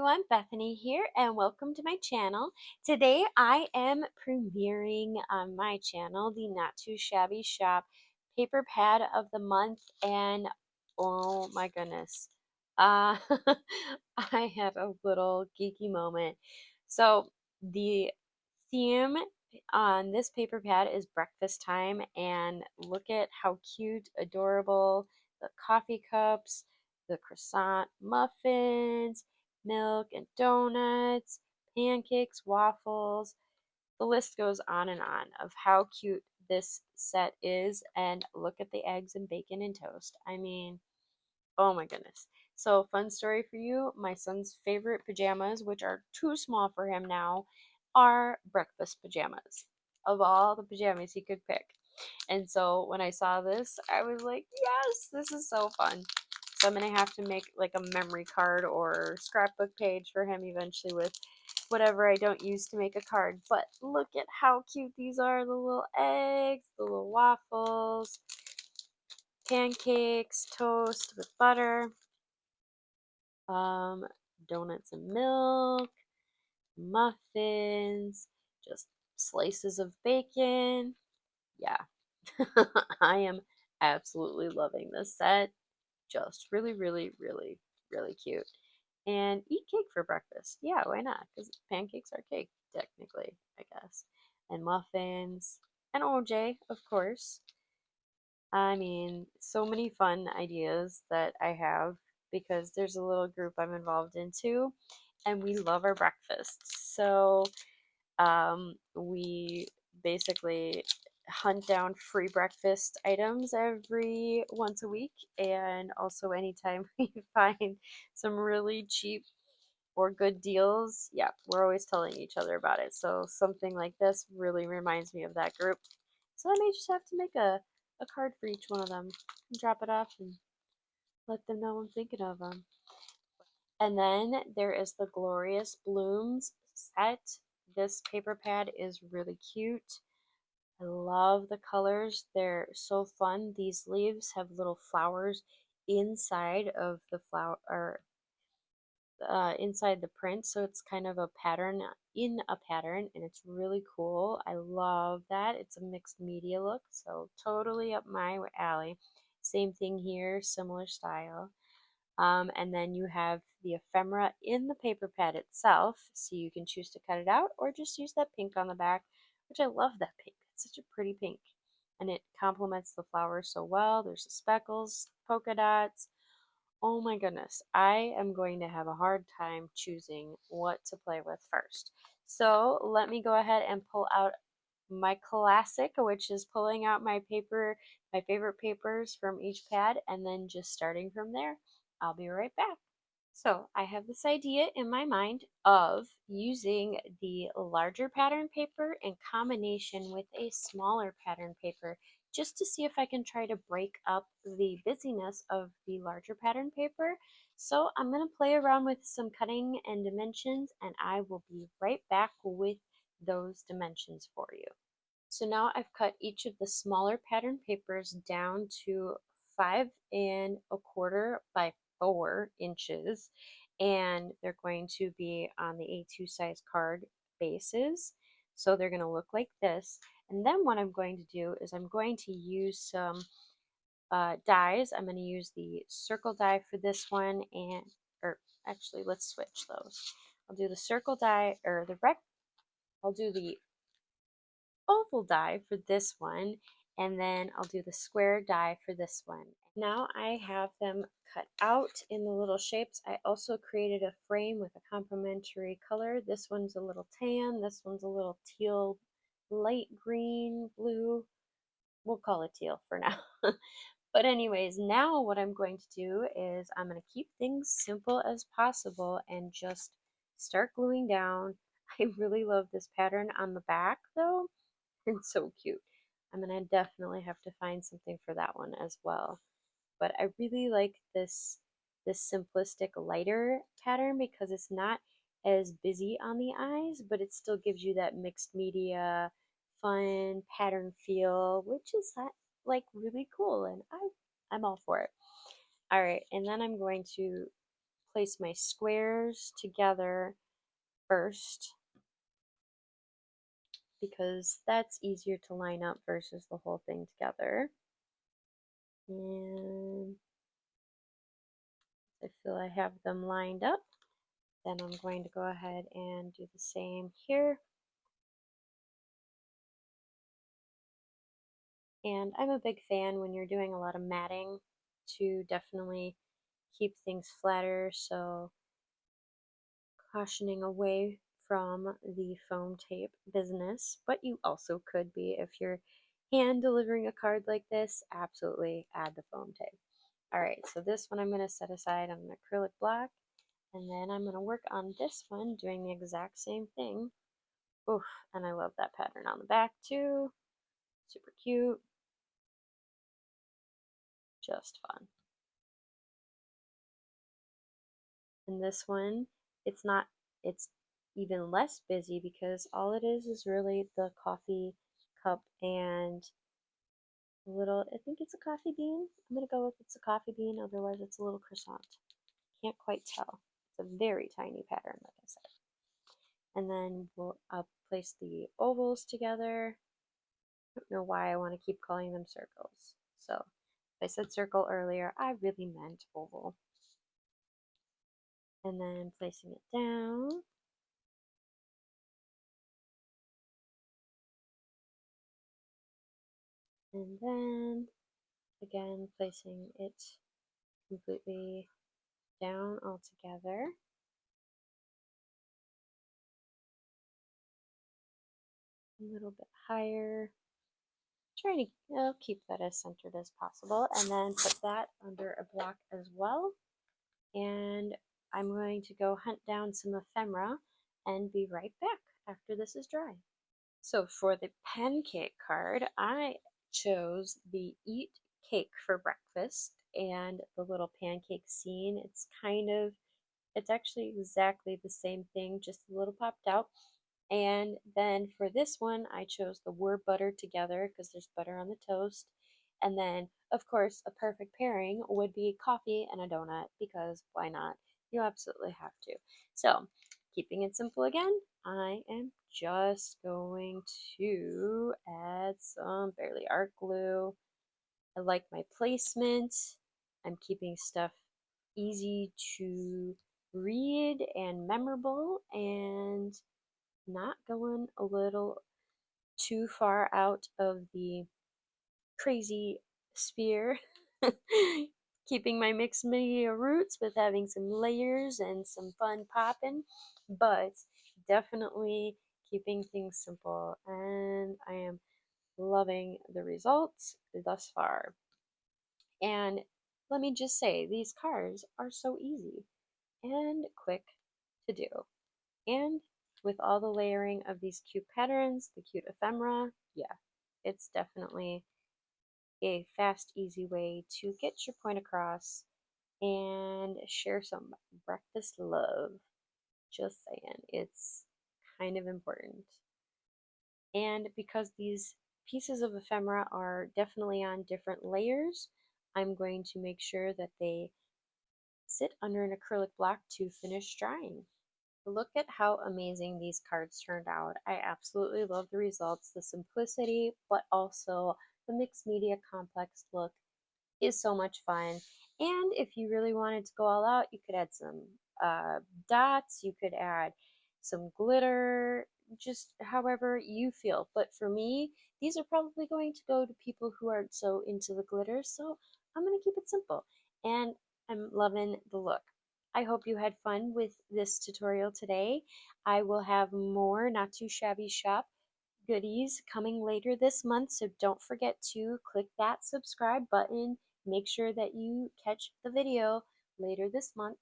everyone, Bethany here, and welcome to my channel. Today I am premiering on my channel the Not Too Shabby Shop paper pad of the month, and oh my goodness, uh, I have a little geeky moment. So the theme on this paper pad is breakfast time, and look at how cute, adorable the coffee cups, the croissant muffins, milk and donuts, pancakes, waffles. The list goes on and on of how cute this set is. And look at the eggs and bacon and toast. I mean, oh my goodness. So, fun story for you, my son's favorite pajamas, which are too small for him now, are breakfast pajamas of all the pajamas he could pick. And so when I saw this, I was like, yes, this is so fun. So I'm going to have to make like a memory card or scrapbook page for him eventually with whatever I don't use to make a card. But look at how cute these are, the little eggs, the little waffles, pancakes, toast with butter, um, donuts and milk, muffins, just slices of bacon. Yeah, I am absolutely loving this set. Just really, really, really, really cute. And eat cake for breakfast. Yeah, why not? Because pancakes are cake, technically, I guess. And muffins. And OJ, of course. I mean, so many fun ideas that I have because there's a little group I'm involved in too, and we love our breakfasts. So we basically hunt down free breakfast items every once a week, and also anytime we find some really cheap or good deals, yeah, we're always telling each other about it. So something like this really reminds me of that group. So I may just have to make a card for each one of them and drop it off and let them know I'm thinking of them. And then there is the Glorious Blooms set. This paper pad is really cute. I love the colors. They're so fun. These leaves have little flowers inside of the flower or inside the print, so it's kind of a pattern in a pattern, and it's really cool. I love that. It's a mixed media look, so totally up my alley. Same thing here, similar style. And then you have the ephemera in the paper pad itself, so you can choose to cut it out or just use that pink on the back, which I love that pink. It's such a pretty pink, and it complements the flowers so well. There's the speckles, polka dots. Oh my goodness, I am going to have a hard time choosing what to play with first. So let me go ahead and pull out my classic, which is pulling out my paper, my favorite papers from each pad, and then just starting from there. I'll be right back. So I have this idea in my mind of using the larger pattern paper in combination with a smaller pattern paper just to see if I can try to break up the busyness of the larger pattern paper. So I'm going to play around with some cutting and dimensions, and I will be right back with those dimensions for you. So now I've cut each of the smaller pattern papers down to 5¼ by 4 inches, and they're going to be on the A2 size card bases. So they're going to look like this. And then what I'm going to do is I'm going to use some dies. I'm going to use the circle die for this one, and or actually let's switch those. I'll do the circle die or the rec. I'll do the oval die for this one, and then I'll do the square die for this one. Now I have them cut out in the little shapes. I also created a frame with a complementary color. This one's a little tan, this one's a little teal, light green, blue. We'll call it teal for now. But anyways, now what I'm going to do is I'm going to keep things simple as possible and just start gluing down. I really love this pattern on the back though. It's so cute. I'm gonna definitely have to find something for that one as well. But I really like this simplistic lighter pattern because it's not as busy on the eyes, but it still gives you that mixed media, fun pattern feel, which is like really cool, and I'm all for it. All right, and then I'm going to place my squares together first because that's easier to line up versus the whole thing together. And I feel I have them lined up. Then I'm going to go ahead and do the same here. And I'm a big fan when you're doing a lot of matting to definitely keep things flatter, so cautioning away from the foam tape business, but you also could be if you're hand delivering a card like this, absolutely add the foam tape. All right, so this one I'm going to set aside on an acrylic block, and then I'm going to work on this one doing the exact same thing. Oof, and I love that pattern on the back too. Super cute. Just fun. And this one, it's even less busy because all it is really the coffee cup and a little, I think it's a coffee bean. I'm going to go with it's a coffee bean, otherwise it's a little croissant. Can't quite tell. It's a very tiny pattern, like I said. And then I'll place the ovals together. I don't know why I want to keep calling them circles. So if I said circle earlier, I really meant oval. And then placing it down. And then again placing it completely down all together. A little bit higher. Trying to keep that as centered as possible, and then put that under a block as well. And I'm going to go hunt down some ephemera and be right back after this is dry. So for the pancake card, I chose the Eat Cake for Breakfast and the little pancake scene. It's actually exactly the same thing, just a little popped out. And then for this one, I chose the Were Butter Together because there's butter on the toast. And then, of course, a perfect pairing would be coffee and a donut because why not? You absolutely have to. So, keeping it simple again, I am just going to add some Fairly Art glue. I like my placement. I'm keeping stuff easy to read and memorable and not going a little too far out of the crazy spear. Keeping my mixed media roots with having some layers and some fun popping, but definitely keeping things simple. And I am loving the results thus far. And let me just say, these cards are so easy and quick to do. And with all the layering of these cute patterns, the cute ephemera, yeah, it's definitely a fast, easy way to get your point across and share some breakfast love. Just saying, it's kind of important. And because these pieces of ephemera are definitely on different layers, I'm going to make sure that they sit under an acrylic block to finish drying. Look at how amazing these cards turned out. I absolutely love the results, the simplicity, but also the mixed media complex look is so much fun. And if you really wanted to go all out, you could add some dots, you could add some glitter, just however you feel. But for me, these are probably going to go to people who aren't so into the glitter, so I'm going to keep it simple. And I'm loving the look. I hope you had fun with this tutorial today. I will have more Not Too Shabby Shop goodies coming later this month, so don't forget to click that subscribe button. Make sure that you catch the video later this month.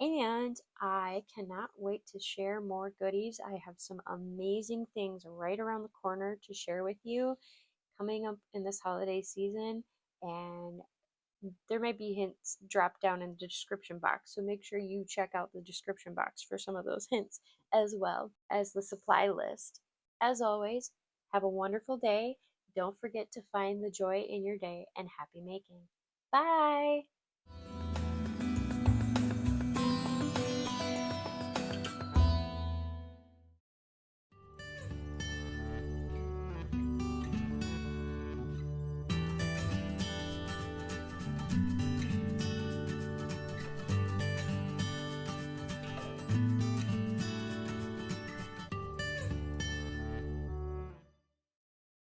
And I cannot wait to share more goodies. I have some amazing things right around the corner to share with you coming up in this holiday season, and there might be hints dropped down in the description box, so make sure you check out the description box for some of those hints as well as the supply list. As always, have a wonderful day. Don't forget to find the joy in your day and happy making. Bye!